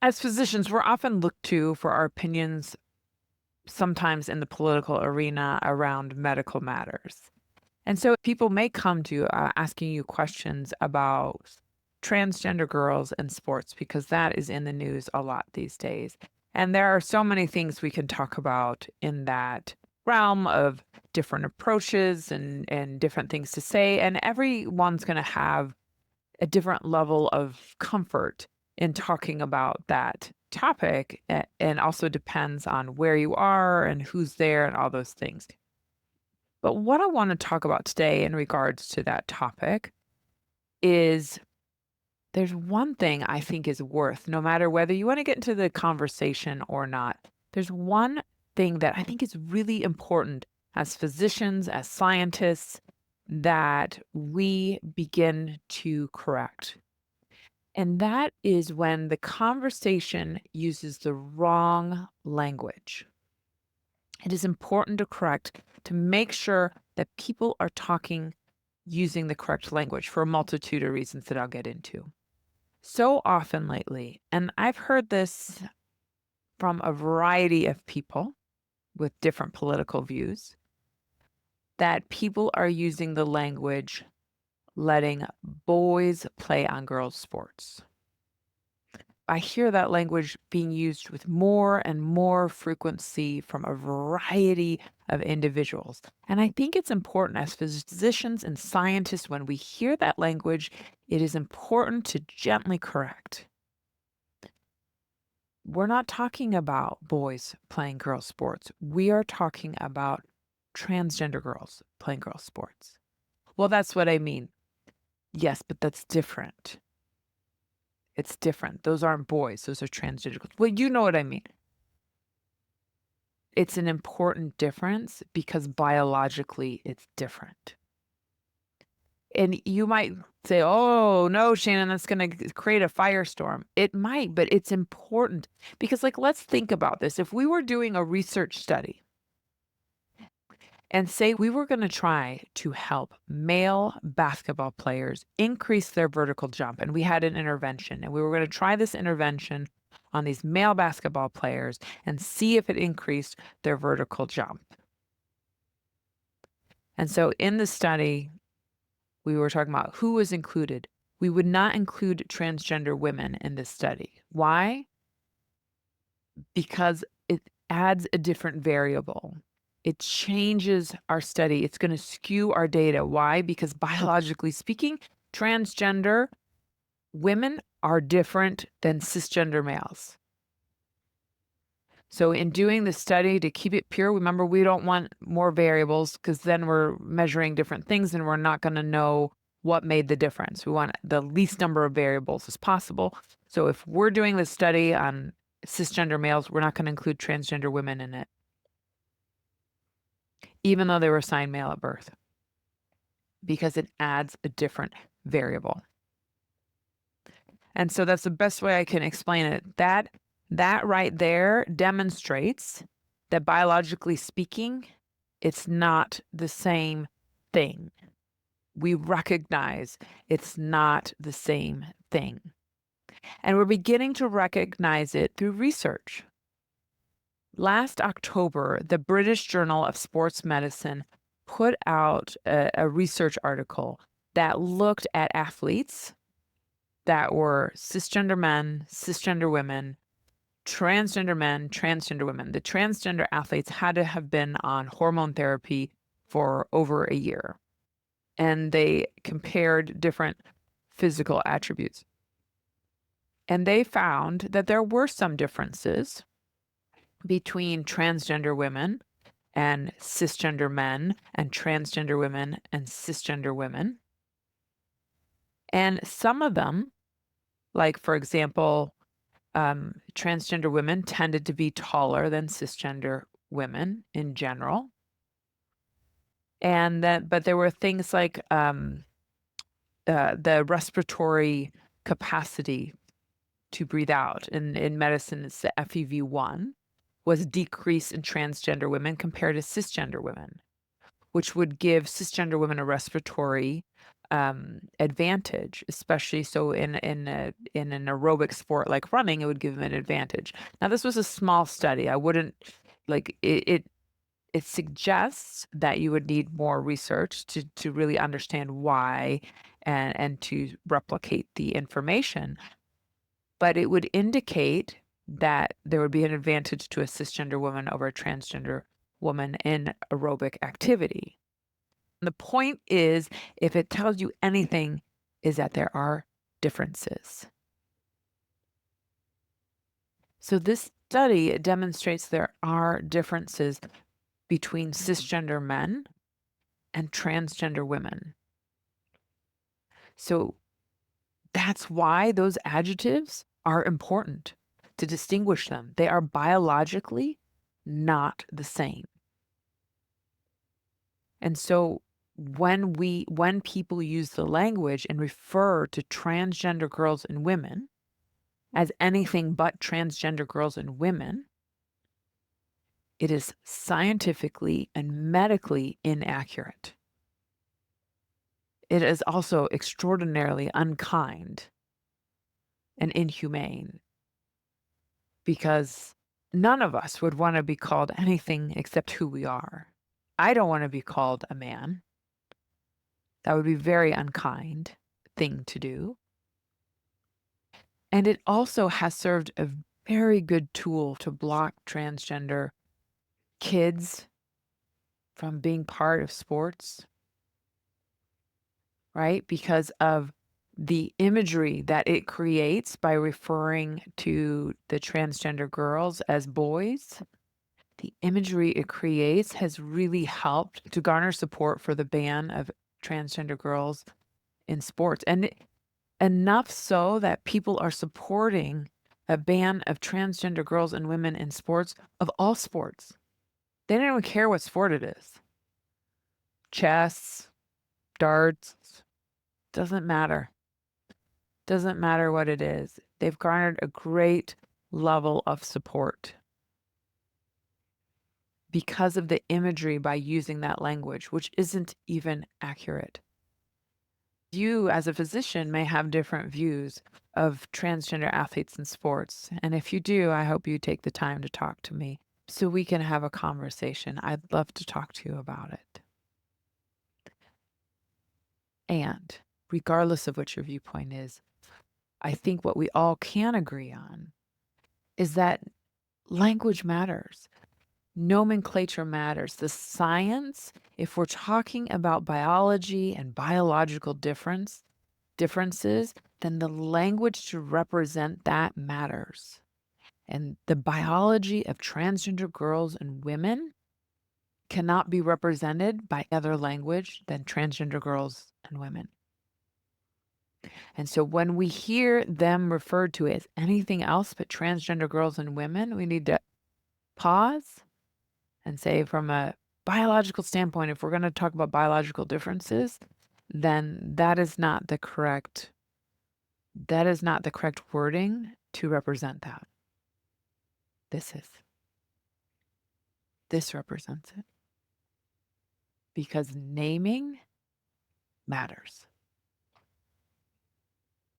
As physicians, we're often looked to for our opinions, sometimes in the political arena around medical matters. And so people may come to you asking you questions about transgender girls in sports because that is in the news a lot these days. And there are so many things we can talk about in that realm of different approaches and different things to say. And everyone's going to have a different level of comfort in talking about that topic, and also depends on where you are and who's there and all those things. But what I want to talk about today in regards to that topic is there's one thing I think is worth, no matter whether you want to get into the conversation or not, there's one thing that I think is really important as physicians, as scientists, that we begin to correct. And that is when the conversation uses the wrong language. It is important to correct, to make sure that people are talking using the correct language for a multitude of reasons that I'll get into. So often lately, and I've heard this from a variety of people with different political views, that people are using the language letting boys play on girls' sports. I hear that language being used with more and more frequency from a variety of individuals. And I think it's important as physicians and scientists, when we hear that language, it is important to gently correct. We're not talking about boys playing girls' sports. We are talking about transgender girls playing girls' sports. Well, that's what I mean. Yes, but that's different. It's different. Those aren't boys. Those are transgender girls. Well, you know what I mean. It's an important difference because biologically it's different. And you might say, oh, no, Shannon, that's going to create a firestorm. It might, but it's important because, like, let's think about this. If we were doing a research study and say we were going to try to help male basketball players increase their vertical jump, and we had an intervention, and we were going to try this intervention on these male basketball players and see if it increased their vertical jump. And so in the study, we were talking about who was included. We would not include transgender women in this study. Why? Because it adds a different variable. It changes our study. It's going to skew our data. Why? Because biologically speaking, transgender women are different than cisgender males. So in doing the study, to keep it pure, remember, we don't want more variables because then we're measuring different things and we're not going to know what made the difference. We want the least number of variables as possible. So if we're doing the study on cisgender males, we're not going to include transgender women in it, even though they were assigned male at birth, because it adds a different variable. And so that's the best way I can explain it. That right there demonstrates that biologically speaking, it's not the same thing. We recognize it's not the same thing. And we're beginning to recognize it through research. Last October, the British Journal of Sports Medicine put out a research article that looked at athletes that were cisgender men, cisgender women, transgender men, transgender women. The transgender athletes had to have been on hormone therapy for over a year. And they compared different physical attributes. And they found that there were some differences between transgender women and cisgender men and transgender women and cisgender women. And some of them, like, for example, transgender women tended to be taller than cisgender women in general. But there were things like the respiratory capacity to breathe out. In medicine, it's the FEV1 was decreased in transgender women compared to cisgender women, which would give cisgender women a respiratory advantage, especially so in an aerobic sport like running, it would give them an advantage. Now, this was a small study. I wouldn't like it suggests that you would need more research to really understand why and to replicate the information, but it would indicate that there would be an advantage to a cisgender woman over a transgender woman in aerobic activity. The point is, if it tells you anything, is that there are differences. So this study demonstrates there are differences between cisgender men and transgender women. So that's why those adjectives are important to distinguish them. They are biologically not the same. And so when people use the language and refer to transgender girls and women as anything but transgender girls and women, it is scientifically and medically inaccurate. It is also extraordinarily unkind and inhumane, because none of us would want to be called anything except who we are. I don't want to be called a man. That would be a very unkind thing to do. And it also has served a very good tool to block transgender kids from being part of sports, right? Because of the imagery that it creates by referring to the transgender girls as boys. The imagery it creates has really helped to garner support for the ban of transgender girls in sports. And enough so that people are supporting a ban of transgender girls and women in sports, of all sports. They don't even care what sport it is. Chess, darts, doesn't matter. Doesn't matter what it is. They've garnered a great level of support because of the imagery by using that language, which isn't even accurate. You, as a physician, may have different views of transgender athletes in sports. And if you do, I hope you take the time to talk to me so we can have a conversation. I'd love to talk to you about it. And regardless of what your viewpoint is, I think what we all can agree on is that language matters. Nomenclature matters. The science, if we're talking about biology and biological differences, then the language to represent that matters. And the biology of transgender girls and women cannot be represented by other language than transgender girls and women. And so when we hear them referred to as anything else but transgender girls and women, we need to pause and say, from a biological standpoint, if we're going to talk about biological differences, then that is not the correct wording to represent that. This represents it. Because naming matters.